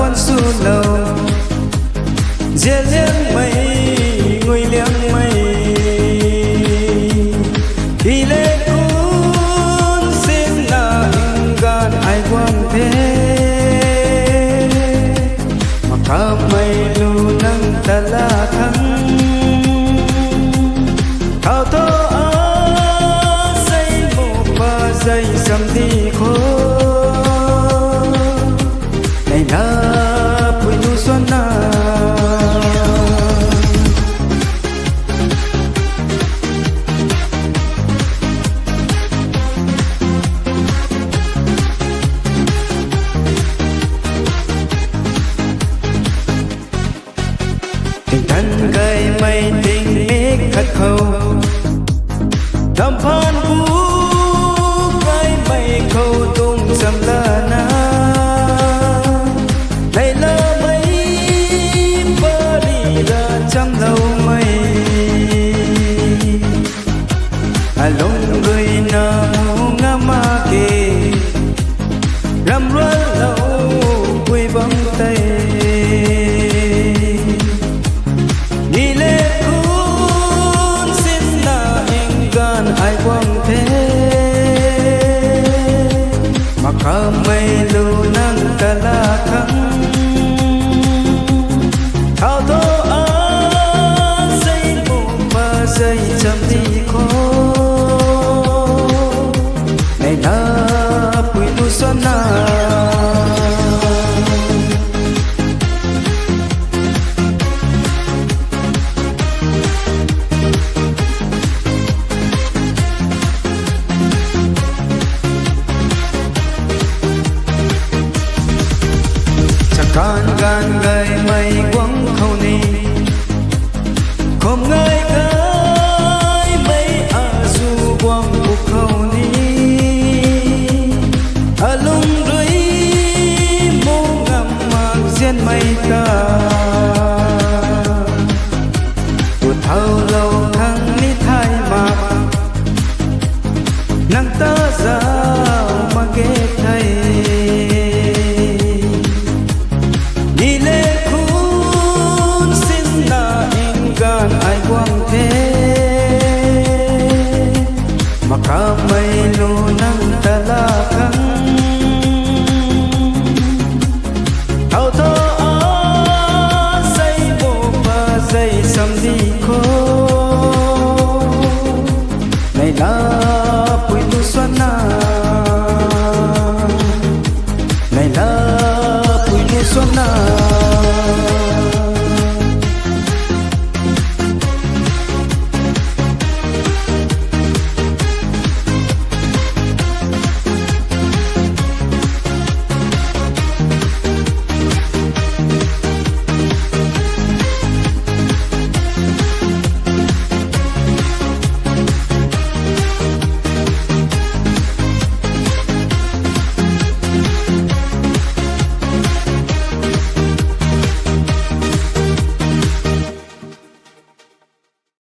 con su lâu dễ liếng mây ngồi liếng mây khi lê cuốn xin là hình gan ai quang thế mà cả mây lu nâng ta la thăng thao thô á dây một ba dây dầm đi khô này na bụi nu xuân na tình thân gây mây tình miết khắc khâu đầm phan vũ gây mây khâu tung dầm la na này lơ mây bơ đi ra trăm lâu mây lông người na mu nga ma kê ram ruan lâu quê bóng tây đi lê cuốn xin là hình gan ai quang thế mà cả mây lu nâng ta la thăng thao thô á dây một ba dây chậm đi khô này na bụi nu xuân na gan gan gây mây quăng khâu ni không ngơi cái mây du quăng cuộc khâu ni lung rưỡi mô ngầm mạc diên mây ta tuột thâu lâu thăng ni thai mạc nắng ta ra mà ghé thầy ai quang thế mà cả mây lu nâng ta la khăng thao thô á dây bộ ba dây sầm đi khô này là bụi nu xuân na này là bụi nu xuân na